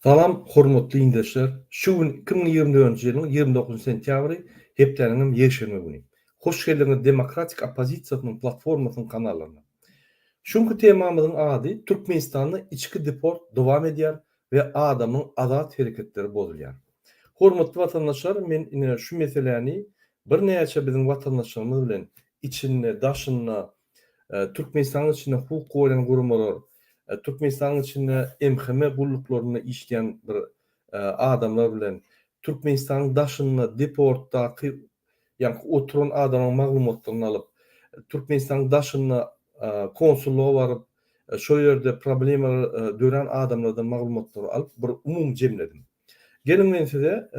Salam, hormatly dinleyijiler. Şu gün 2024-nji ýylyň 29 sentýabry hepdeniň ýeşirme güni. Hoş geldiňiz Demokratik Opozisiýanyň platformasynyň kanallarına. Şuňky temamyzyň ady Türkmenistanda içki deport dowam edýär we adamyň azat hereketleri bozulýar. Hormatly watandaşlar, men ine şu meseleni bir näçe biziň watandaşlarymyz bilen içinde daşyna Türkmenistanyň içinde hukuk goýan gurumlar, Türkmenistanyň içinde MHM gulluklarynda işleyen bir adamlar bilen Türkmenistanyň daşyna deportdaky ýani oturan adamyň maglumatlaryny alyp Türkmenistanyň daşyna konsulluğa baryp şo ýerde problemler dören adamlardan maglumatlary alyp bir umum jemledim. Gelin men size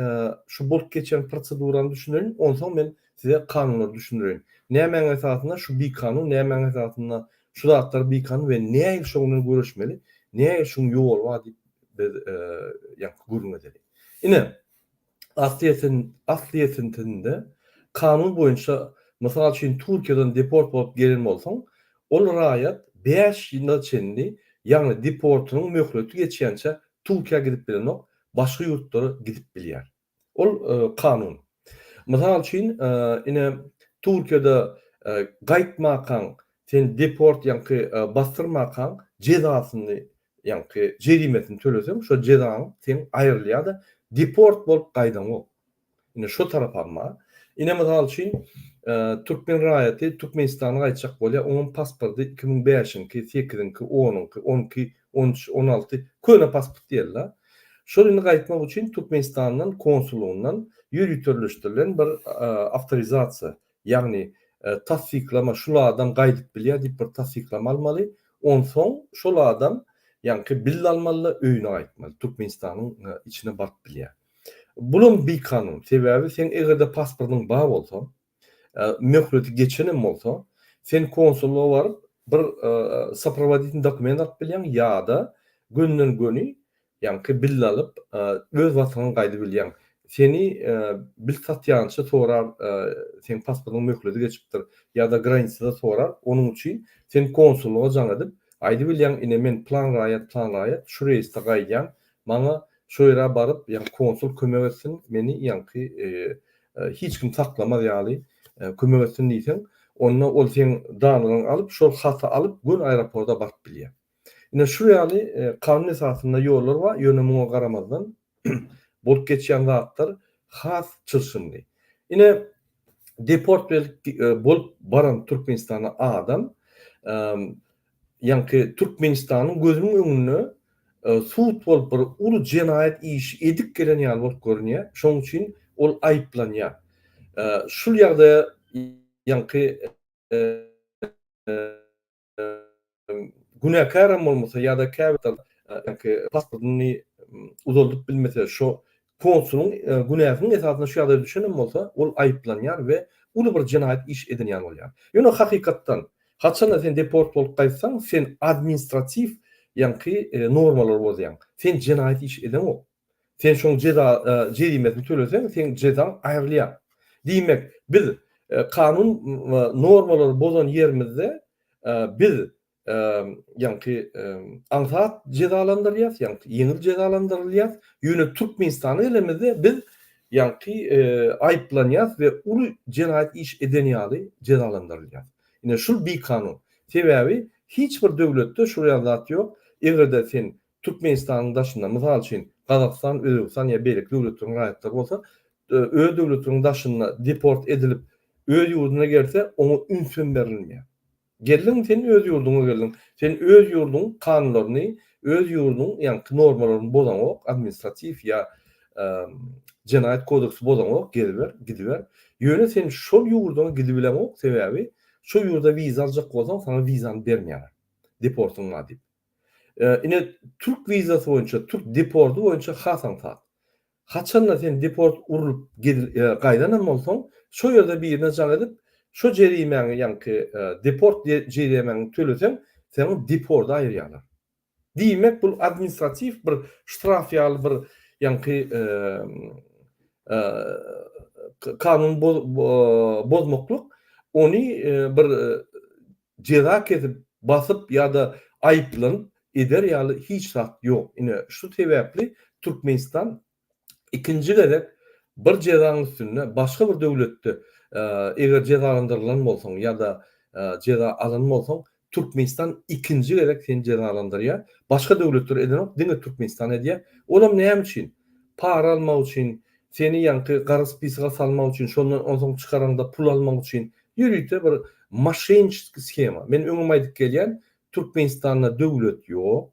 şu bolup geçen prosedurany düşünelim, ondan men size kanunları düşündireyim. Näme esasında şu bir kanun, näme esasında şu zatlar bir kanun we näme şoňuny görüşmeli, näme şoň ýol bar diýip biz ýa-da gurulmadyk. Ine asliýetinde kanun boýunça mysal üçin Türkiýeden deport bolup gelen bolsaň, ol raýat 5 ýyl içinde ýani deportunyň möhleti geçýänçe Türkiýe gidip bilenok, başga ýurtlara gidip bilýär. Ol kanun. Mysal üçin ine Türkiýede gaýtmakan, sen deport ýa-ni bastyrmakan jezasyny ýa-ni jerimetini töleseň, şo jezaň sen aýrylýar-da deport bolup gaýdaňok. Ine şo tarap amma. Ine mysal üçin Türkmen raýaty Türkmenistana gaýtjak bolýar, onuň pasporty 2005-nki, 8-nki, 10-nki, 12, 13, 16 köne pasport diýerler. Şonuny gaýtmak üçin Türkmenistanyň konsulluğundan ýürütürleşdirilen bir awtorizasiýa, ýagni tasdiklama şulardan gaýdyp bilýär diýip bir tasdiklama almaly. Onsoň şol adam ýani bill almaly, öýüne gaýtmaly. Türkmenistanyň içine baryp bilýär. Bunun bir kanun. Sebäbi sen egerde pasportyň bar bolsa, möhleti geçenem bolsa, sen konsulluğa baryp bir saprovoditin dokument alyp bilýän ýa-da gönden göni ýani bill alyp öz watanyny gaýdyp bilýän. Seni bil satýança sorar, sen pasportyň möhleti geçipdir ýa-da graniçada sorar. Onuň üçin sen konsulluğa jaň edip aýdyp bilýän, ine men plan raýat şu reýste gaýýan, maňa şo ýere baryp ýa konsul kömek etsin, meni ýani hiç kim saklamaz ýaly kömek etsin diýsen, onda ol sen danyny alyp şol haty alyp gün aeroporta baryp bilýär. Ine şu ýaly kanun esasında ýollar bar, ýönemeňe garamazdan bolup geçýän zatlar has çylşyndy. Ine deport bolup baran Türkmenistana adam ýani Türkmenistanyň gözüniň öňünde suut bolup bir uly jenaýat işi edip gelen ýaly bolup görünýär. Şoň üçin ol aýplanýar. Şul ýagda ýani günäkär bolmasa ýa-da käbir pasportyny uzaldyp bilmese şo konsuluň günäkini esasında şu ýagdaýda düşünen bolsa, ol aýplanýar we uly bir jenaýat iş edenýär bolýar. Ýöne hakykatdan haçan sen deport bolup gaýtsaň, sen administrativ ýani normalar bozýan. Sen jenaýat iş edenok. Sen şoň jerimetini töleseň, sen jezaň aýrylýar. Diýmek, biz kanun normalary bozan ýerimizde biz ýani azat jezalandyrýar, ýani ýeňil jezalandyrylýar. Ýöne Türkmenistany elimizde biz ýani aýplanýar we uly jenaýat iş eden ýaly jezalandyrylýar. Ine şul bir kanun. Sebäbi hiç bir döwletde şu ýazat ýok. Egerde sen Türkmenistanyň daşynda, mysal üçin Gazakystan, Özbekistan ýa beýleki döwletleriň raýatlary bolsa, öz döwletiniň daşyna deport edilip öz ýurduna gelse, oňa ünsün berilmeýär. Geldiň sen öz ýurduňa geldiň. Sen öz ýurduň kanunlaryny, öz ýurduň ýani normalaryny bozanok, administrativ ýa jenaýat kodeksi bozanok gidiber. Ýöne sen şol ýurduna gidip bilenok, sebäbi şo ýurda wiza aljak bolsaň, sana wizany bermeýär. Deportuňa diýip. Ine Türk vizası boyunça, Türk deportu boyunça hasan tat. Haçanla sen deport urulup gaýdanan bolsaň, şo ýerde bir ýerine jaň edip, şo jerimeňi ýani deport jerimeňi töleseň, seni deport aýrýarlar. Diýmek, bu administrativ bir ştraf ýaly bir ýani kanun bozmokluk, ony bir jeza kesip basyp ýa-da aýplanyp eder ýaly hiç zat ýok. Ine şu sebäpli Türkmenistan ikinci gerek bir cezanın üstünde başka bir döwletde eger cezalandyrılan bolsaň ýa-da ceza alan bolsaň Türkmenistan ikinci gerek seni cezalandyrýar. Başka döwletler edenok diňe Türkmenistan edýär. Olam näme üçin? Para almak üçin, seni ýanky gara spiska salmak üçin, şondan onsoň çykaranda pul almak üçin ýürüýte bir maşençisk skema. Men öňüme aýdyp gelýän Türkmenistanda döwlet ýok.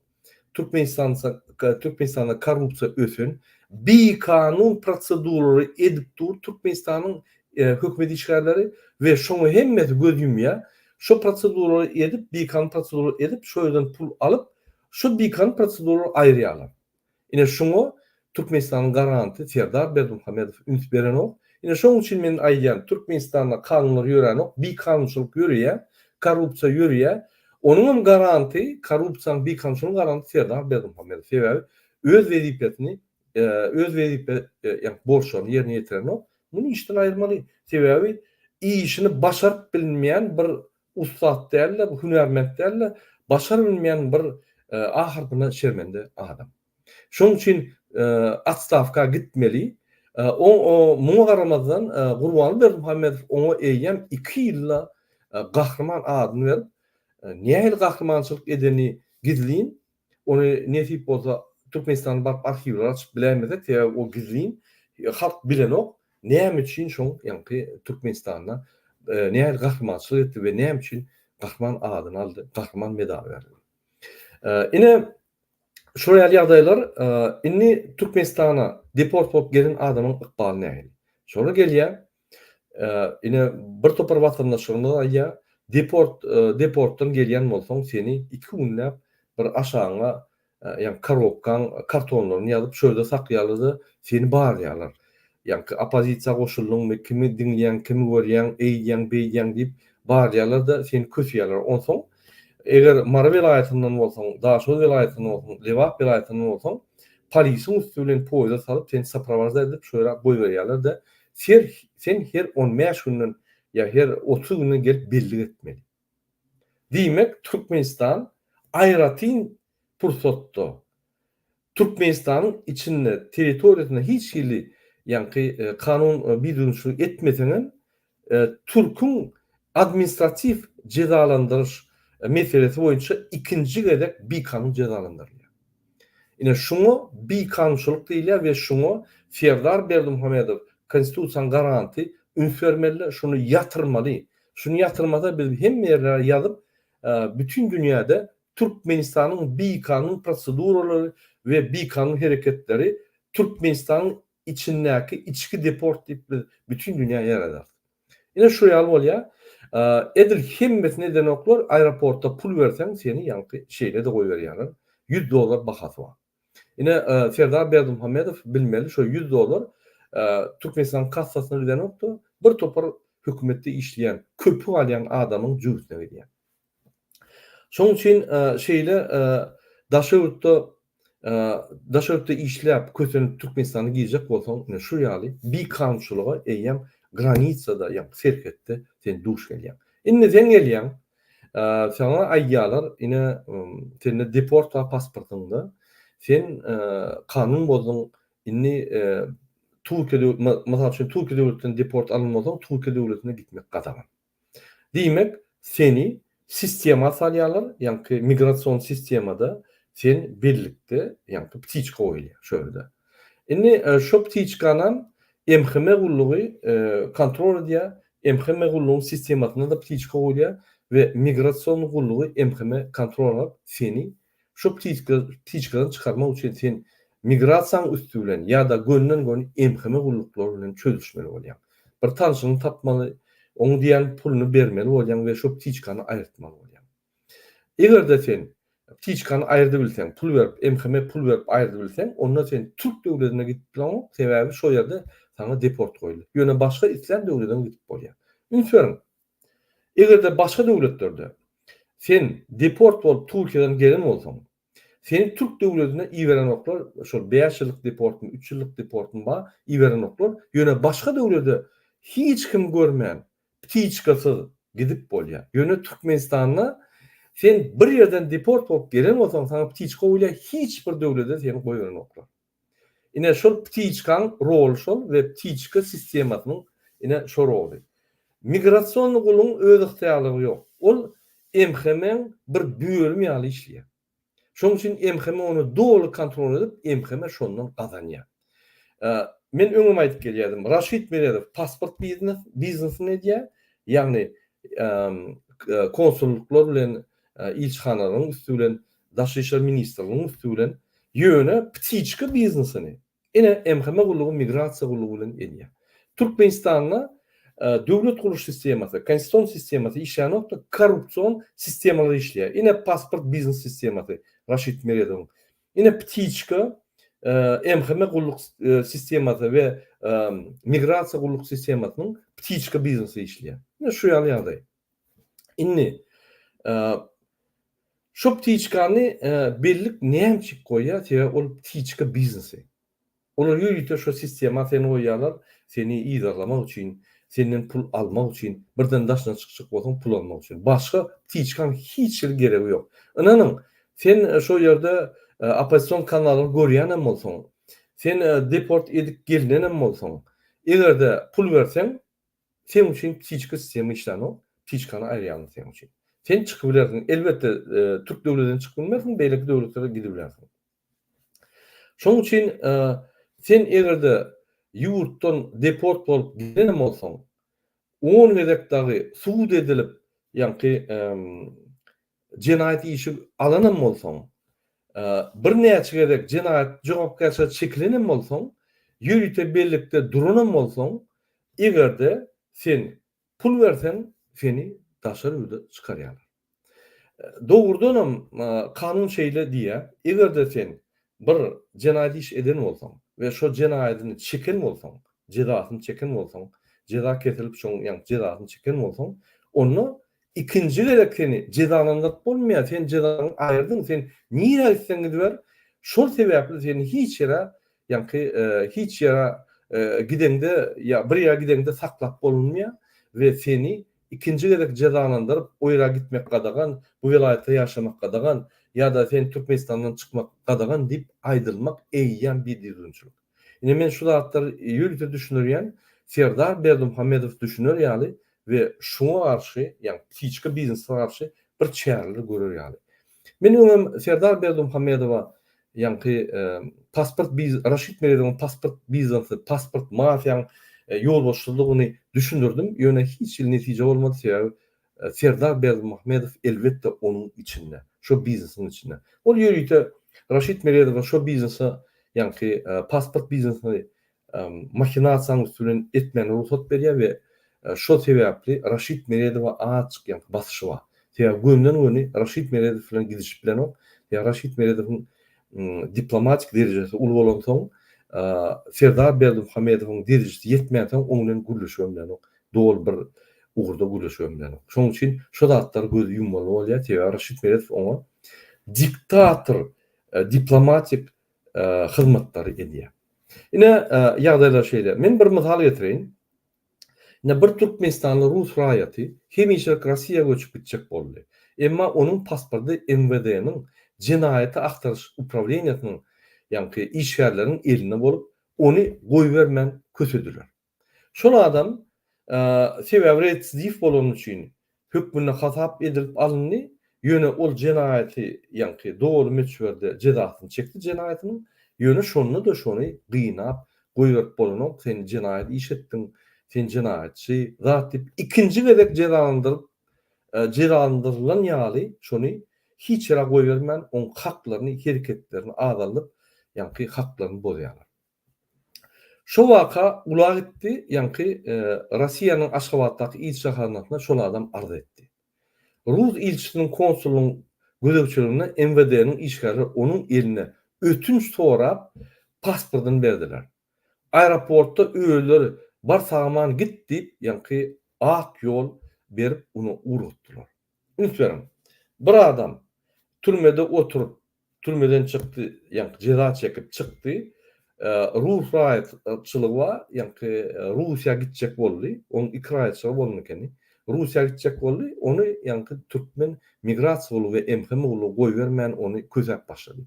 Türkmenistanda korrupsiya ösün. Bir kanun prosedurları edip dur Türkmenistan'ın hükümet işgalleri ve şonu hemmeti gözümya şu prosedurları edip bir kanun prosedurları edip şöyle pul alıp şu bir kanun prosedurları ayrıyalar. Yine şunu Türkmenistan'ın garanti Serdar Berdimuhamedov üns beren o. Yine şunun için men aýdýan Türkmenistan'da kanunlar ýören o, bir kanunçylyk ýörýär, korrupsiya ýörýär. Onun garanti korrupsiýanyň bir kanunçylyk garanti Serdar Berdimuhamedov. Sebäbi öz wezipetini öz wezipet ýa borçlaryny ýerine ýetiren o. Muny işden aýyrmaly. Sebäbi işini başaryp bilmeýän bir ustad däl, bir hünärmend däl, başaryp bilmeýän bir ahyrdyna şermende adam. Şoň üçin atstavka gitmeli. Muňa garamazdan Gurbany Berdimuhamedov oňa eýýän 2 ýylla gahrman adyny berip, nähili gahrmançylyk edeni gizliň, ony nesip bolsa Türkmenistan baryp arhivler açyp bilemezek, o gizliň halk bilenok, näme üçin şoň ýanky Türkmenistanda nähili gahrmançylyk etdi we näme üçin gahrman adyny aldy, gahrman medal berdi. Ine şoýal ýagdaýlar inni Türkmenistana deport bolup gelen adamyň ykbaly nähili. Şonu gelýär, ine bir topar watandaşlygyny aýdýar, deportdan gelýän bolsaň seni 2 günläp bir aşaňa ýa karobkan kartonlaryny ýazyp şöyle saklaýarlar, seni barýarlar. Ýa opozisiýa goşuldyň, kimi dinleýän, kimi görýän, eýdýän, beýdýän diýip barýarlar da seni kösýärler. Onsoň eger Mara vilayetinden bolsaň, Daşol vilayetinden bolsaň, Lewap vilayetinden bolsaň, polisiň üstü bilen poýza salyp seni saprawazda edip şöyle boý berýärler da sen her 15 günden ýa her 30 günden gelip belli etmeli. Diýmek Türkmenistan aýratyn pursatda Türkmenistanyň içinde territoriýasynda hiç ýyly ýanky kanun bildirişi etmeseňen Türk'ün administratif cezalandyryş meselesi boyunça ikinci gerek bir kanun cezalandırılıyor. Yine şunu bir kanunçylyk diýilýär ve şunu Serdar Berdimuhamedov konstitusiýanyň garanti ünsvermeli, şunu yatırmaly. Şunu yatırmada biz hem yerlere ýazyp bütün dünyada Türkmenistan'ın bir kanun prosedurları ve bir kanun hareketleri Türkmenistan'ın içindeki içki deport diýip bütün dünya ýaradar. Yine şu ýaly bolýar. Edil hemmet neden oklar aeroportta pul versen seni yankı şeyle de koy berýärler. $100 bahasy var. Yine Serdar Berdimuhamedov bilmeli şu $100 Türkmenistan kassasyna giden okda bir topar hökümetde işleyen, köpü alýan adamyň jübüsine berýär. Şoň üçin şeyle daşöwrükde işläp kösenip Türkmenistany giyjek bolsaň şu ýaly bir kanunçylyga eýýän granitsada ýa serhetde sen duş gelýän. Indi sen gelýän, sana aýýarlar, ine sende deport we pasportynda sen kanun bozuň, inni Türkiýede, mesela Türkiýe döwletinden deport alınmasaň Türkiýe döwletine gitmek gadagan. Diýmek seni sistema salýarlar, ýa-ni migrasiýon sistemada sen birlikde ýa-ni ptiçka oýlýar şöyle. Indi şu ptiçkanyň MHM gullugy kontrol edýär. MHM gullugyň sistemasyna da ptiçka oýlýar we migrasiýon gullugy MHM kontrol edip seni şu ptiçkadan çykarmak üçin sen migrasiýaň üstü bilen ýa-da gönden MHM gulluklary bilen çözüşmeli bolýar. Bir tanşyny tapmaly, oňa diýen pulunu bermeli bolýan we şu ptiçkany aýyrtmaly bolýan. Egerde sen ptiçkany aýyrdy bilseň, pul berip, MHM pul berip aýyrdy bilseň, onda sen Türk döwletine gitip bilen sebäbi şo ýerde sana deport goýuldy. Ýöne başga islam döwletine gitip bolýar. Ünsörüm. Egerde başga döwletlerde sen deport bolup Türkiýeden gelen bolsaň, seni Türk döwletine iýeren oklar, şol 5 ýyllyk deportun, 3 ýyllyk deportun ba iýeren oklar, ýöne başga döwlete hiç kim görmeýän ptiçkasy gidip bolýar. Ýöne Türkmenistanyna Sen bir yerden deport bolup gelen bolsaň sana ptiçka öýle hiç bir döwlede seni goýan oklar. Ine şol ptiçkaň rol şol we ptiçka sistematynyň ine şo roli. Migrasiýonly guluň öz yktyýarlygy ýok. Ol MHM'ň bir bölümi ýaly işleýär. Şoň üçin MHM onu dogry kontrol edip MHM şondan gazanýar. Men öňüm aýdyp gelýärdim. Raşid Meredov pasport biznesini edýär. Ýagny konsulluklar bilen ilçhanalaryň üstü bilen Daşy işler ministrliginiň üstü bilen ýöne ptiçka biznesini. Ine MHM gulugy migrasiýa gulugy bilen edýär. Türkmenistanda döwlet guruş sistemasy, konstitusiýon sistemasy işlänokda korrupsiýon sistemalary işleýär. Ine pasport biznes sistemasy Raşid Meredov. Ine ptiçka MHM gulluk sistemasy we migrasiýa gulluk sistemasynyň ptiçka biznesi işleýär. Ine şu ýaly ýagdaý. Inni şu ptiçkany bellik näçik goýýar, teýe ol ptiçka biznesi. Olar ýöýte şu sistema seni goýýarlar, seni iýdarlamak üçin, senden pul almak üçin, birden daşdan çykyp bolsaň pul almak üçin. Başga ptiçkan hiç geregi ýok. Inanyň, sen şu ýerde opposision kanalyny görýänem bolsaň, sen deport edip gelenem bolsaň, egerde pul berseň, sen üçin ptiçka sistema işlänok, ptiçkany aýrýan sen üçin. Sen çykyp bilersiň. Elbetde Türk döwletinden çykyp bilmersiň, beýleki döwletlere gidip bilersiň. Şoň üçin sen egerde ýurtdan deport bolup gelenem bolsaň, 10 gedekdagy suud edilip, ýa-ni jenaýat işi alanan bolsaň, bir näçe gedek jenaýat jogapkärçilik çekilenem bolsaň, ýürüýte bellikde duranan bolsaň, egerde sen pul berseň, seni daşar ýurda çykarýarlar. Dogrudanam kanun şeýle diýär, egerde sen bir jenaýat iş eden bolsaň we şo jenaýatyny çeken bolsaň, jezasyny çeken bolsaň, jeza kesilip şoň ýa jezasyny çeken bolsaň, onu ikinji gerek seni jezalandyryp bolmaýar, sen jezany aýyrdyň, sen nire etseň gidiber, şol sebäpli seni hiç ýere, ýa-ni hiç ýere gidende ýa bir ýere gidende saklap bolunmaýar we seni ikinji gerek jezalandyryp o ýere gitmek gadagan, bu vilayatda ýaşamak gadagan ýa-da sen Türkmenistandan çykmak gadagan dip aýdylmak eýýän bir düzgünçilik. Ine men şu zatlary ýürüte düşünürýän, Serdar Berdimuhammedow düşünür ýaly we şoňa garşy, ýa-ni ptiçka biznesine garşy bir çägirlik görür ýaly. Men öňüm Serdar Berdimuhammedowa ýa-ni pasport Raşid Meredowyň pasport biznesi, pasport mafiýaň ýolbaşçylygyny düşündirdim. Ýöne hiç netije bolmady sebäbi Serdar Berdimuhammedow elbetde onuň içinde, şo biznesiň içinde. Ol ýürüýte Raşid Meredow şo biznesi, ýa-ni pasport biznesini mahinasiýanyň üstünden etmeni ruhsat berýär we şo sebäpli Raşid Meredowa açyk ýa-ni basyşy bar. Sebäbi gömden göni Raşid Meredow bilen gidişip bilen ok, ýa Raşid Meredowyň diplomatik derejesi ul bolan soň Serdar Berdimuhammedowyň derejesi ýetmän soň oň bilen gürleşýän bilen ok, dol bir ugurda gürleşýän bilen ok. Şoň üçin şo zatlar gözi ýummaly bolýar, sebäbi Raşid Meredow oňa diktator diplomatik hyzmatlary edýär. Ine ýagdaýlar şeýle. Men bir mysal getireýin. Ine bir Türkmenistanly rus raýaty hemişe Rossiýa göçüp gitjek boldy. Emma onuň pasporty MVD-niň jenaýaty aktaryş upravleniýasynyň ýa-ni işgärleriň eline bolup, ony goýbermän kösediler. Şol adam sebäbi retsidiw bolan üçin hökmüne hasap edilip alındy. Ýöne ol jenaýaty ýa-ni dogry meçherde jezasyny çekdi jenaýatynyň. Ýöne şonu da şonu gynap goýup bolanyň, sen jenaýat iş etdiň, sen jenaýatçy zat dip ikinji gerek jezalandyrylan ýaly şonu hiç ýere goýbermän, oň haklaryny, hereketlerini azalyp, ýa-ni haklaryny bozýarlar. Şo waka ulak etdi, ýa-ni Rossiýanyň Aşgabatdaky ilçe şol adam arz etdi. Rus ilçisinin konsulun gözegçiligine MVD-niň işgärleri onuň eline ötünç sorap pasportyny berdiler. Aeroportda öýler bar saman git diýip, ýa-ni ak ýol berip onu urutdular. Ünsüň bir adam türmede oturup, türmeden çykdy, ýa-ni jeza çekip çykdy. Rus raýatçylygy, ýa-ni Russiýa gitjek boldy. Onuň 2 raýatçyly bolmykany. Russiýa gitjek boldy, onu ýanky türkmen migrasiýa ulu we MHM ulu goýbermän onu közäp başlady.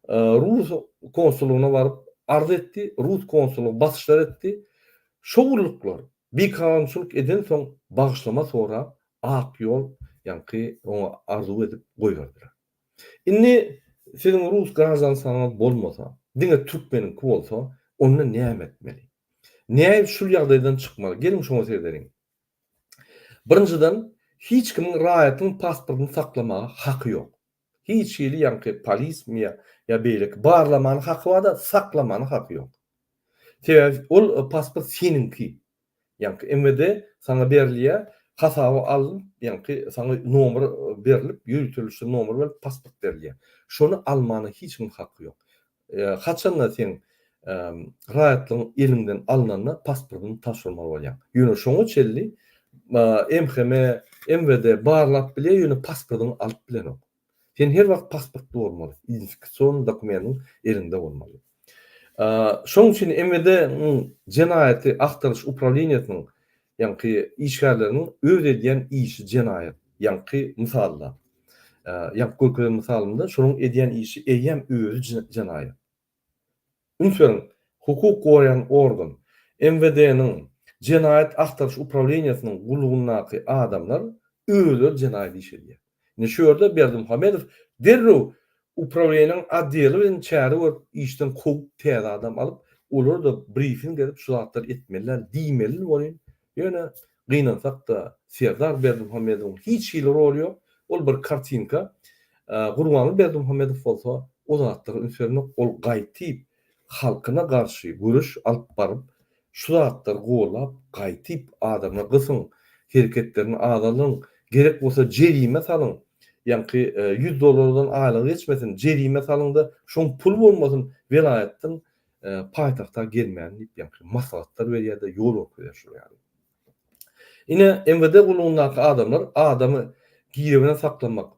Rus konsullugyna baryp arz etdi, Rus konsullugy basyşlar etdi. Şowurluklar bir kanunçylyk eden soň bagyşlama sonra ak ýol ýanky oňa arzuw edip goýberdiler. Indi senin Rus grazansyňyz bolmasa, diňe türkmeniňki bolsa, onda näme etmeli? Näme şul ýagdaýdan çykmaly? Gelin şoňa serederiň. Birinciden hiç kimin raýatyň pasportyny saklamaga haky ýok. Hiç ýeri ýanky polis mi ýa beýleki barlamany haky bar da saklamany haky ýok. Sebäbi ol pasport seninki. Ýanky MWD sana berilýär, hasaby alyp, ýanky sana nomer berilip, ýürütülüşde nomer berip pasport berilýär. Şonu almany hiç kimin haky ýok. Haçanda sen raýatlyň elinden alnanda pasportyny taşyrmaly bolýar. Ýöne şoňa çelli MHM, MWD barlap bile ýöne pasportyny alyp bilenok. Sen her wagt pasportly bolmaly, identifikasion dokumentyň elinde bolmaly. Şoň üçin MWD jenaýaty aktaryş upravleniýasynyň ýanky işgärleriniň öz edýän işi jenaýat. Ýanky misalda, ýanky görkezlen misalynda şonuň edýän işi eýem özü jenaýat. Ünsüň hukuk goýan organ MWD-niň jenaýat aktaryş upravleniýasynyň gullugynaky adamlar özleri jenaýat iş edýär. Ne şu ýerde Berdimuhamedow derrew upravleniýanyň addyly bilen çäri bolup işden kow täze adam alyp, olar da briefing edip şu zatlar etmeliler, diýmeli bolýan. Ýöne gynansak da Serdar Berdimuhamedowyň hiç ýyly rol ýok. Ol bir kartinka, Gurbany Berdimuhamedow bolsa, o zatlary ünsürne ol gaýtyp halkyna garşy görüş alyp baryp, şu zatlary gollap, gaýtyp adamla gysyň hereketlerini adalyň, gerek bolsa jerime salyň. Ýanky $100 aýlyk geçmesin, jerime salyňda şoň pul bolmasyn, vilayatdan paýtagta gelmän diýip ýanky maslahatlar berýär-de ýol okuyýar. Ine MWD gullugynaky adamlar adamy girebine saklamak,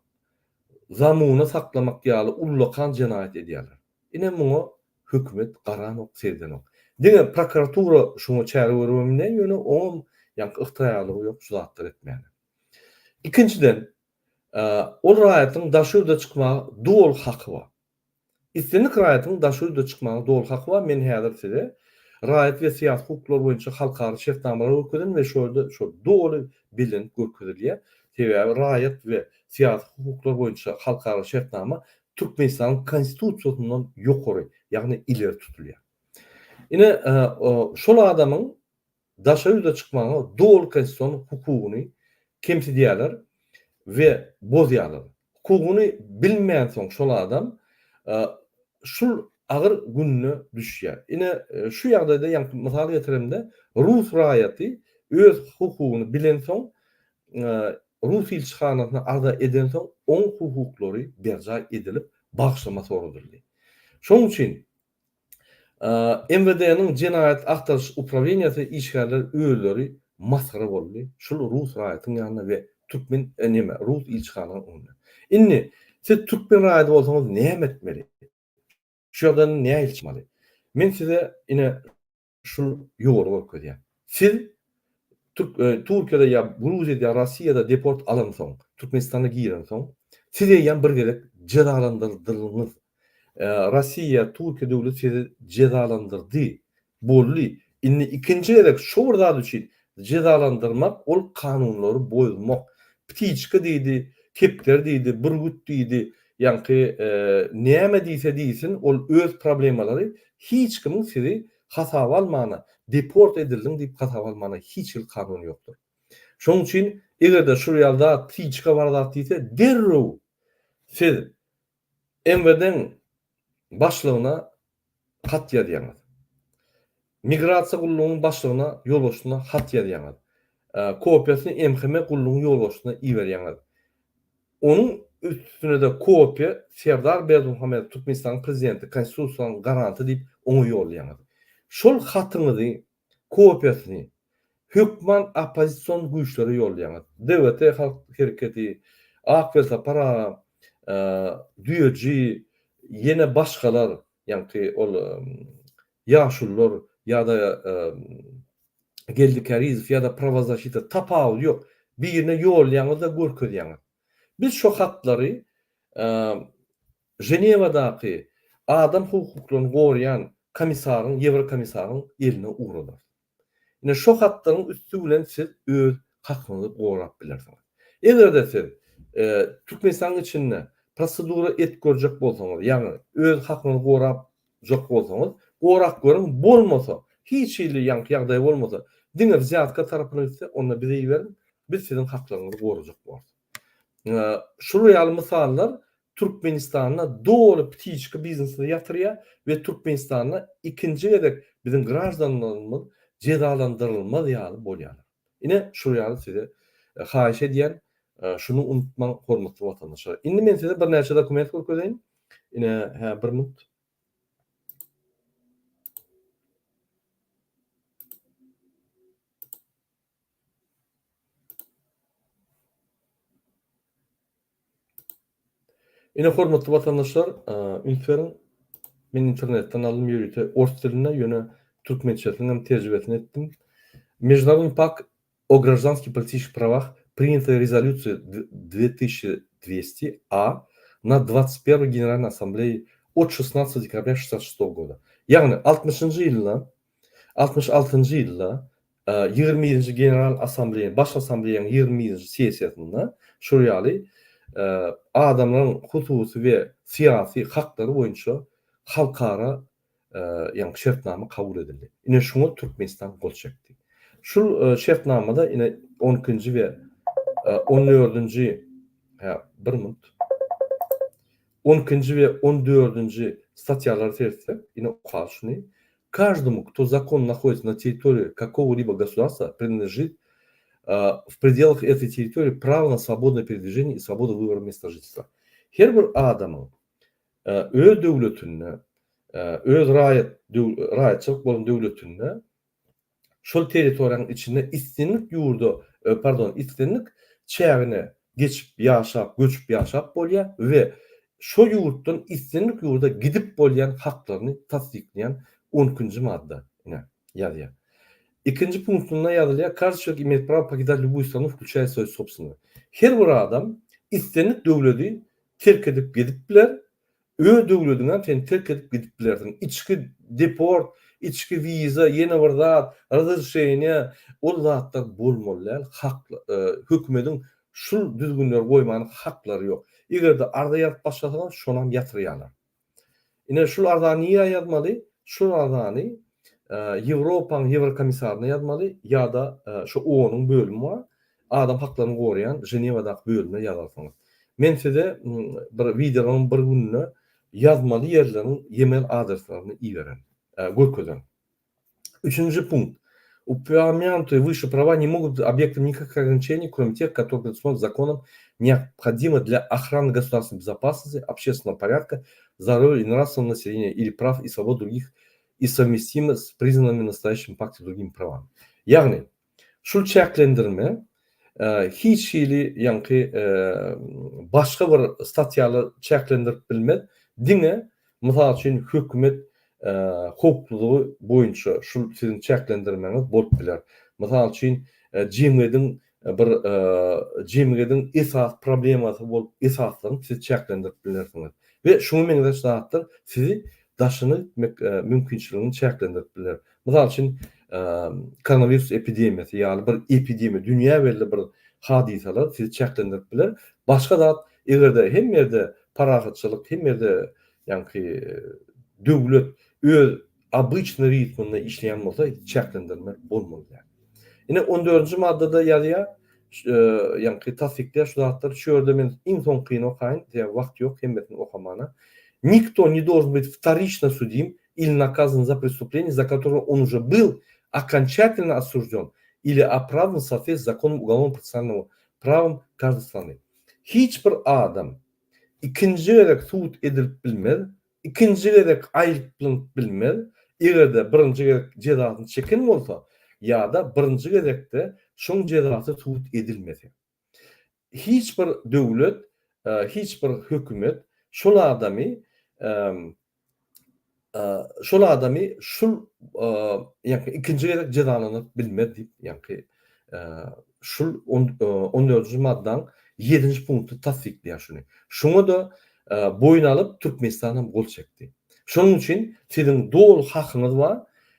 zamuny saklamak ýaly ullakan jenaýat edýärler. Ine muňa hökümet garanok, serdenok. Diňe prokuratura şoňa çäre bermemine ýöne oň ýanky yktyraýarlygy ýok şu zatlar etmeli. Ikinciden, ol raýatyň daşurda çykmagy dol haky bar. İstenik raýatyň daşurda çykmagy dol haky bar. Men häzir size raýat we siýasat hukuklar boýunça halkara şertnamalar görkezdim we şol dol bilen görkezilýär. Sebäbi raýat we siýasat hukuklar boýunça halkara şertnama Türkmenistanyň konstitusiýasyndan ýokary, ýagny ileri tutulýar. Ine şol adamyň daşurda çykmagy dol konstitusiýon hukugyny kemsidýärler ve bozýarlar. Hukugyny bilmeýän soň şol adam şul agyr gününe düşýär. Ine şu ýagdaýda ýanky mysal getiremde Rus raýaty öz hukugyny bilen soň Rus ilçihanasyna arda eden soň oň hukuklary berja edilip bagşlama soruldy. Şoň üçin MWD-niň jenaýat aktaryş upravleniýasy işgärler öýleri masgara boldy. Şol Rus raýatynyň ýanyna we Türkmen Rus ilçihanasynyň önüne. Indi siz Türkmen raýaty bolsaňyz näme etmeli? Şu ýagdaýda näme ilçmeli? Men size ine şul ýoly görkezýär. Siz Türkiýede ýa Gruziýada ýa Rossiýada deport alynsaň, Türkmenistana giren soň, siz ýan bir gerek cezalandyryldınız. Rossiýa, Türkiýe döwleti sizi cezalandyrdy. Bolly. Indi ikinji gerek şu wurda düşýär. Cezalandyrmak ol kanunlary boýmak. Ptiçka diýdi, kepler diýdi, burgut diýdi. Ýanky näme diýse diýsin, ol öz problemalary hiç kimin sizi hasaba almana, deport edildin diýip hasaba almana hiç ýyl kanun ýokdur. Şoň üçin egerde şu ýalda ptiçka bardak diýse, derrew siz MWD-niň başlygyna hat ýazýaňyz. Migrasiýa gullugynyň başlygyna, ýolbaşçysyna hat ýazýaňyz. Kopiýasyny MHM gullugynyň ýolbaşçysyna iýerýäňiz. Onun üstüne de kopya Serdar Berdimuhamedow Türkmenistan prezidenti konstitusiýasynyň garanty diýip oňa ýollaýaňyz. Şol hatyňyzy, kopyasyny hökman opozisiýon güýçleri ýollaýaňyz. DWT Halk Hereketi, Akbelta Para, Düýeci, ýene başgalar, ýanky ol ýaşullar ýa-da Geldi Karizow ýa-da Pravazashita tapaw ýok. birine ýolýaňyz da görkezýäňiz. Biz şu haklary Ženewadaky adam hukuklaryny gorayan komisaryň, Ýewrokomissaryň eline ugrulur. Ine şo hatlaryň üstü bilen siz öz hakyňyzy gorap bilersiňiz. Egerde siz Türkmenistan içinde prosedura etgörjek bolsaňyz, ýagny öz hakyňyzy gorap jok bolsaňyz, gorak görüň, bolmasa, hiç ýyly ýagdaý bolmasa, diňe ziyatka tarapyna gitse, onda bize ýeberin, biz sizin haklaryňyzy gorajak bolýar. Şu real misallar Türkmenistan'a doğru ptiçki biznesini yatırıyor ve Türkmenistan'a ikinci edek bizim grajdanlarımız cezalandırılmaz ýaly bolýar. Ine şu ýaly size haýyş edýän, şunu unutmaň hormatly watandaşlar. Indi men size bir näçe dokument görkezeýin. Ine bir minut. Ine hormatly watandaşlar, ünsüň men internetten aldım ýörüte ors diline ýöne türkmençesini hem terjibesini etdim. Международный пакт о гражданских и политических правах, принятая резолюция 2200-А на 21-й Генеральной Ассамблее от 16 декабря 1966 года. Ягни 66-njy ýylda 20-nji General Assambleýa, Baş Assambleýanyň 20-nji sessiýasynda şu ýaly adamlaryň hususy we syýasy haklary boýunça halkara ýa-ni şertnama kabul edildi. Ine şuňa Türkmenistan gol çekdi. Şu şertnamada ine 12-nji we 14-nji bir minut. 12-nji we 14-nji статьялар терсе, ine okal şuny. Каждому, кто законно находится на территории какого-либо государства, принадлежит в пределах этой территории право на свободное передвижение и свободу выбора места жительства. Her bir adamın öz döwletinde, öz raýatçylyk bolan döwletinde şol territoriýanyň içinde istinlik ýurda, istinlik çägine geçip ýaşap, göçüp ýaşap bolýar we şo ýurtdan istinlik ýurda gidip bolýan haklaryny tasdikleýän 12-nji madda ine ýazýar. Ikinci punktunda ýazylýar, каждый человек имеет право покидать любую страну, включая свою собственную. Her bir adam istinlik döwleti terk edip gidip biler, öz döwletinden sen terk edip gidip bilersiň. İçki deport, içki viza, ýene bir zat, razрешение, ol zatlar bolmaly. Hakly, hökümetiň şu düzgünler goýmany haklary ýok. Egerde arda ýatyp başlasaňyz, şonam ýatyrýarlar. Ine şul arda niýe ýazmaly? Şul ardany Ýewropaň Ýewrokomissaryna ýazmaly ýa-da şu ONUň bölümi var. Adam haklaryny gorayan Ženewadaky bölümine ýazarsyňyz. Men size bir videonun bir gününe ýazmaly ýerleriň e-mail adreslaryny iýererim. Görkezem. Üçüncü punkt. Упомянутые выше права не могут быть объектом никаких ограничений, кроме тех, которые предусмотрены законом, необходимы для охраны государственной безопасности, общественного порядка, здоровья и нравственного населения или прав и свобод других и совместимы с признанными в настоящем пакте другими правами. Ягни, şul çäklendirme hiç ýyly ýanky başga bir statýaly çäklendirip bilmez. Diňe, mysal üçin hökümet hukukluğu boyunca şul sizin çäklendirmeňiz bolup biler. Mysal üçin jemgyýetiň esas problemasy bolup esaslaryny siz çäklendirip bilersiňiz. We şuňy meňze şahatdyr, sizi daşyny mümkinçiligini çäklendirip biler. Mysal üçin koronavirus epidemiyasy ýaly bir epidemiýa, dünýä belli bir hadisalar sizi çäklendirip biler. Başga zat egerde hem ýerde parahatçylyk, hem ýerde ýanky döwlet öz обычный ritminde işleýän bolsa çäklendirme bolmaly. Ine 14-nji maddada ýazýar, ýanky tasdikler şu zatlar şu ýerde men iň soň kyn okaýyn, wagt ýok, hemmetini okamana. Никто не должен быть вторично судим или наказан за преступление, за которое он уже был окончательно осужден или оправдан в соответствии с законом уголовно-процессуальным правом каждой страны. Hiç bir adam ikinci gerek suud edilip bilmez, ikinci gerek aýyplanıp bilmez, egerde birinci gerek cezasyny çeken bolsa ýa-da birinci gerekde şoň jezasy suud edilmez. Hiç bir döwlet, hiç bir hökümet şol adamy şol ýanky ikinji gerek jezalanyp bilmez diýip ýanky şul 14-nji maddaň 7-nji punkty tasdikleýär şuny. Şoňa da boyun alyp Türkmenistan gol çekdi. Şonuň üçin siziň dol hakyňyz bar.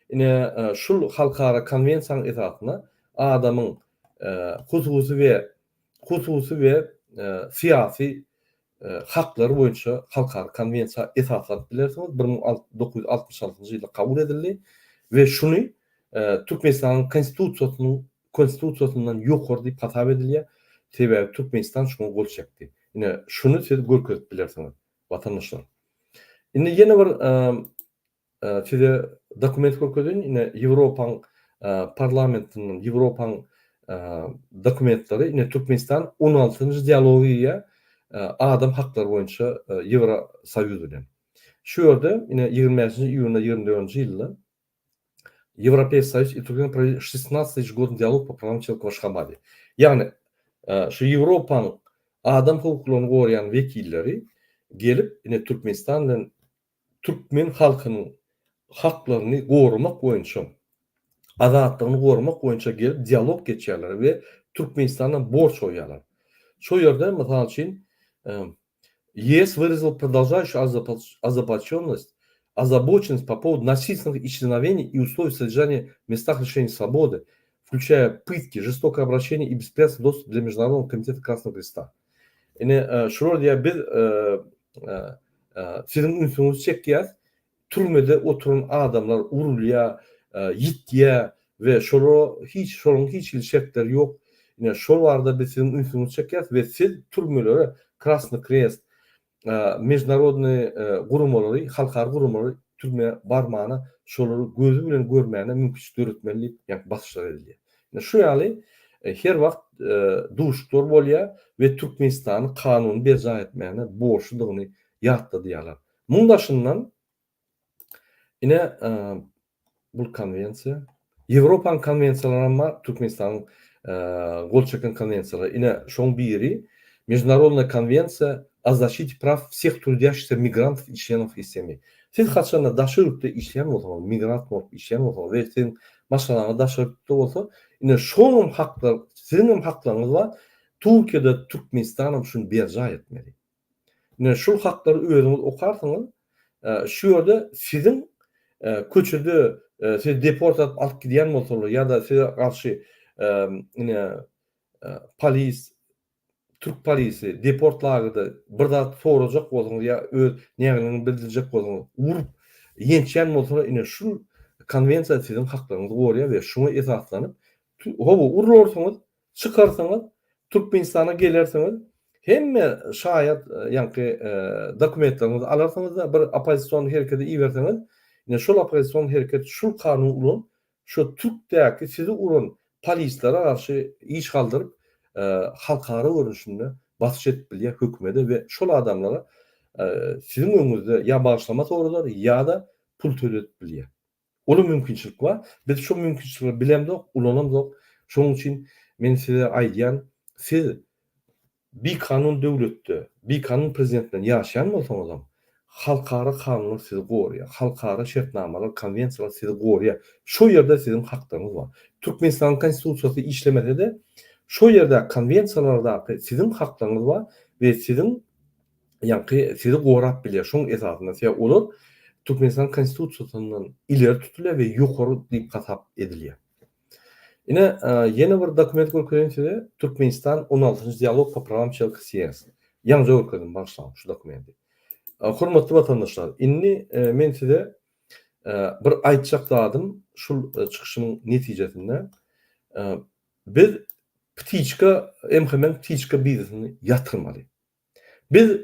Ine şul halkara konwensiýanyň esasyna adamyň hususy we syýasy haklary boýunça halkara konwensiýa esaslanıp bilersiňiz 1966-njy ýylda kabul edildi we şuny Türkmenistanyň konstitusiýasyndan ýokary diýip hasap edilýär. Sebäbi Türkmenistan şoňa gol çekdi. Ine şuny siz görkezip bilersiňiz watandaşlar. Indi ýene bir size dokument görkezýän, ine Ýewropaň parlamentiniň, Ýewropaň dokumentlary, ine Türkmenistan 16-njy dialogiýa adam haklary boýunça Ýewrosoýuz bilen. Şu ýerde ine 20-nji iýunda 24-nji ýylda Европейский Союз и Туркия провели 16 ежегодный диалог по правам человека в Ашхабаде. Yani şu Европаның adam hukuklaryny gorayan vekilleri gelip yine Türkmenistan'dan Türkmen halkynyň haklaryny gorumak boýunça, azatlygyny gorumak boýunça gelip dialog geçýärler we Türkmenistan'a borç oýarlar. Şu ýerde mysal üçin ЕС выразил продолжающую озабоченность по поводу насильственных исчезновений и условий содержания в местах лишения свободы, включая пытки, жестокое обращение и беспрепятственный доступ для Международного комитета Красного Креста. Şurada diye bir sizin ünsünüz çekýär, türmede oturan adamlar urulýa, yitýä we şolun hiç şertleri ýok. Şol barada biz sizin ünsünüz çekýär we siz türmelere Krasny Krest, международный gurumlary, halkary gurumlary türme barmana şolary gözü bilen görmäne mümkinçilik öğretmenlik ýa basışlar edilýär. Şu ýaly her wagt duşlar bolýar we Türkmenistany kanuny berja etmäne borçludygyny ýatda diýerler. Mundaşyndan ine bu konwensiýa Ýewropaň konwensiýalary bar, Türkmenistanyň gol çeken konwensiýalary. Ine şoň biri Международная конвенция о защите прав всех трудящихся мигрантов и членов их семей. Siz haçanda daşyrykda işleýän bolsaňyz, migrant bolup işleýän bolsaňyz we siz maşgalaňyza daşyrykda bolsa, ine şoň haklar, siziň haklaryňyz bar. Türkiýede Türkmenistan şunu berja etmeli. Ine şu haklary özüňiz okarsaňyz, şu ýerde siziň köçede siz deport alyp gidýän bolsaňyz ýa-da size garşy ine polis, Türk polisi deportlagyda bir zat sorajak bolsaňyz ýa öz nägelini bildirijek bolsaňyz, urup ýençän bolsa ine şu konwensiýa siziň haklaryňyzy gorýar we şoňa esaslanyp hobu urulursaňyz, çykarsaňyz, Türkmenistana gelerseňiz, hemme şaýat ýa-ni dokumentlaryňyzy alarsaňyz da bir opozisiýon herekete iýerseňiz, ine şol opozisiýon hereket şu kanuny ulan, şu Türkdäki sizi uran polislere garşy iş galdyryp halkara görüşünde basış edip bilýär hökümete we şol adamlara siziň öňüňizde ýa bağışlama soralar ýa-da pul töledip bilýär. Ola mümkinçilik bar. Biz şu mümkinçilikleri bilemdik, ulanamdyk. Şoň üçin men size aýdýan, siz bir kanun döwletde, bir kanun prezidentinden ýaşaýan bolsaňyz, halkara kanunlar sizi gorýar, halkara şertnamalar, konwensiýalar sizi gorýar. Şu ýerde siziň haklaryňyz bar. Türkmenistan konstitusiýasy işlemede şu ýerde konwensiýalarda siziň haklaryňyz bar we siziň ýa-ni sizi gorap bilýär. Şoň esasynda size olar Türkmenistan konstitusiýasyndan ileri tutulýar we ýokary diýip hasap edilýär. Ine ýene bir dokument görkezýän size Türkmenistan 16-njy dialog po prawam человека с ЕС. Ýalňy görkezdim başlaýan şu dokumenti. Hormatly watandaşlar, inni men size bir aýtjak dadym şu çykyşynyň netijesinde biz ptiçka biznesini yatırmaly. Biz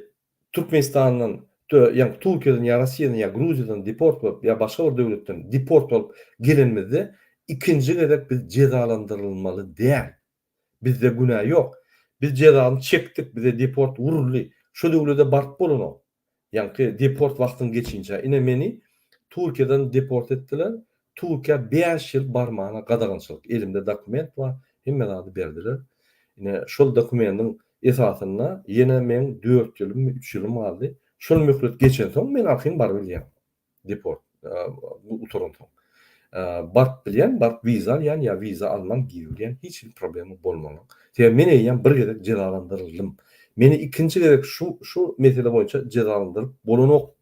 Türkmenistan'dan ýa Türkiýeden ýa Rossiýadan ýa Gruziýadan deport bolup ýa başga bir döwletden deport bolup gelenmizde ikinji gezek biz cezalandyrylmaly däl. Bizde günah ýok. Biz cezany çekdik, bize deport uruldy. Şu döwlete barp bolano. Ýa-ni deport wagtyny geçince ine meni Türkiýeden deport etdiler. Türkiýe 5 ýyl barmana gadagançylyk. Elimde dokument bar. Hemme zady berdiler. Ine şol dokumentin esasyna ýene men 4 ýylym, 3 ýylym aldy. Şol möhlet geçen soň men arkaň bar bilýär. Deport bu uturun soň. bark bilýän, bark wiza alýan ýa wiza alman giýilýän hiç bir problemi bolmaly. Şeýle men eýýän bir gerek cezalandyryldım. Meni ikinji gerek şu mesele boýunça cezalandyryp bolanok.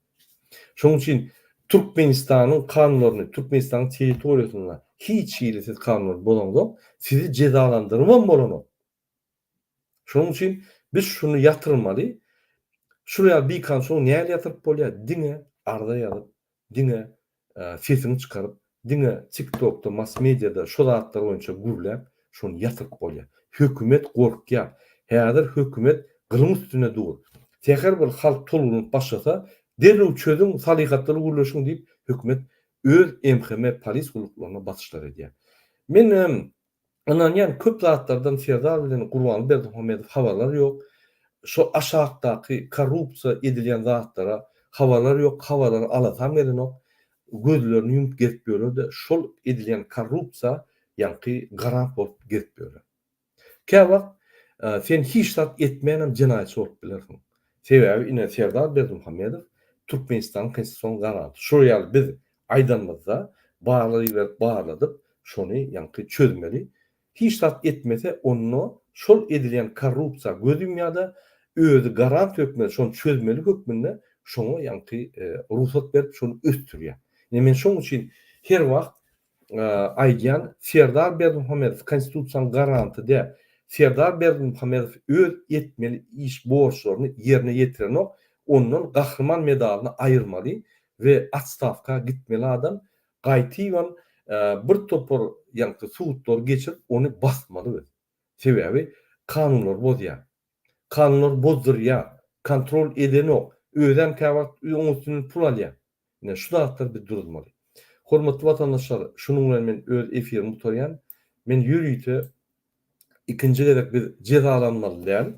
Şoň üçin Türkmenistanyň kanunlaryny, Türkmenistanyň territoriýasyna hiç ýersiz kanunlar bolanda sizi cezalandyrman bolanok. Şoň üçin biz şunu ýatyrmaly. Şuraya bir kanson näle ýatyryp bolýar? Diňe arda ýazyp, diňe sesini çykaryp, diňe TikTok'da, mass mediada şu zatlar boýunça gürläp, şonu ýatyryp bolýar. Hökümet gorkýar. Häzir hökümet gylym üstüne dur. Tehir bir halk tolunyp başlasa, derrew çözüm salyhatlary gürleşiň diýip hökümet öz MHM polis guluklaryna basyşlar edýär. Men anan ýani köp zatlardan Serdar bilen Gurban Berdimuhamedow habarlar ýok. Şu aşağıdaky korrupsiya edilýän zatlara habarlar ýok, habarlar alasam gelenok. Gözlerini yumup gelip ýörler, şol edilýän korrupsiya ýanky garant bolup gelip ýörler. Käwagt sen hiç zat etmeýän jinaýatçy bolup bilersiň. Sebäbi ine Serdar Berdimuhamedow Türkmenistan konstitusiýasyny garant. Şu ýaly biz aýdanmazda bağladyp şonu ýanky çözmeli. Hiç zat etmese onu şol edilýän korrupsiya göz dünýada özü garant hökmüne şonu çözmeli hökmünde şonu ýanky ruhsat berip şonu östürýär. Men şoň üçin her wagt aýdýan Serdar Berdimuhamedow konstitusiýasynyň garanty de Serdar Berdimuhamedow öz etmeli iş borçlaryny ýerine ýetirenok ondan gahrman medalyny aýyrmaly we atstavka gitmeli adam gaýtyban bir topar ýanky suwutlar geçirip onu basmaly. Sebäbi kanunlar bozýar. Kanunlar bozdurýar, kontrol edenok, özem käwagt öňüňizden pul alýar. Ine şu zatlar bir durulmaly. Hormatly watandaşlar, şunuň bilen men öz efirimi tutarýan. Men ýürüýte ikinji gerek bir cezalanmaly däl.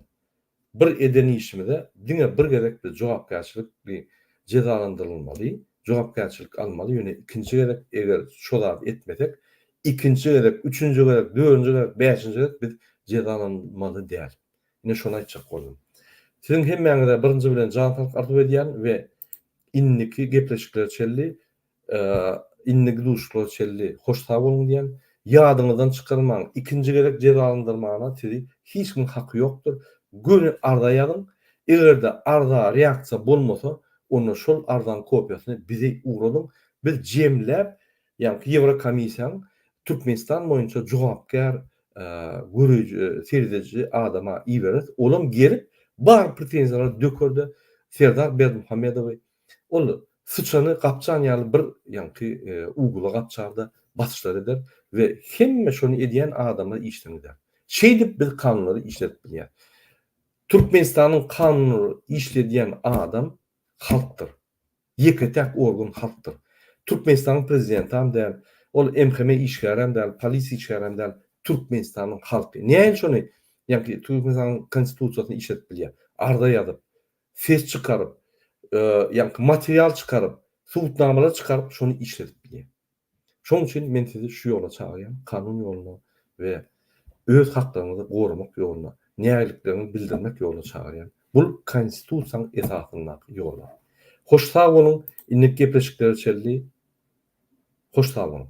Bir edeni işimde diňe bir gerek bir jogapkärçilik bir cezalandyrylmaly, jogapkärçilik almaly. Ýöne ikinji gerek eger şo zat etmesek, ikinji gerek, üçüncü gerek, dördüncü gerek, beşinji gerek biz cezalanmaly däl. Ine şonu aýtjak boldum. Siziň hemmeňize birinji bilen jansylyk arzuw edýän we inniki gepleşikler çelli, inniki duşlar çelli, hoş sag bolun diýen, ýadyňyzdan çykarmaň, ikinji gerek cezalandyrmana sizi hiç kim haky ýokdur. Göni arda ýazyň. Egerde arda reaksiýa bolmasa, onu şol ardan kopýasyny bize ugradyň. Biz jemläp, ýani Ýewrokomissiýanyň Türkmenistan boýunça jogapkär görüji, serideji adama iberet. Olam gelip bar pretenziýalary dökerde Serdar Berdimuhamedow ol sıçany gapçan ýaly bir ýanky ugula gapçarda basyşlar eder we hemme şonu edýän adamlar işden eder. Şeýdip biz kanunlary işletip bilýär. Türkmenistanyň kanuny işledýän adam halkdyr. Ýeketek organ halkdyr. Türkmenistanyň prezidenti hem däl, ol MHM işgärem däl, polis işgärem däl, Türkmenistanyň halky. Näme şonu ýanky Türkmenistanyň konstitusiýasyny işletip bilýär. Arda ýazyp, ses çykaryp, ýanky material çykaryp, suwutnamalar çykaryp şonu işletip bilýär. Şoň üçin men sizi şu ýola çagyrýan, kanun ýoluna we öz haklaryňyzy gorumak ýoluna, näçiliklerini bildirmek ýoluna çagyrýan. Bul konstitusiýaň esasyndaky ýollar. Hoş sag bolun, innek gepleşikleri çeldi. Hoş sag bolun.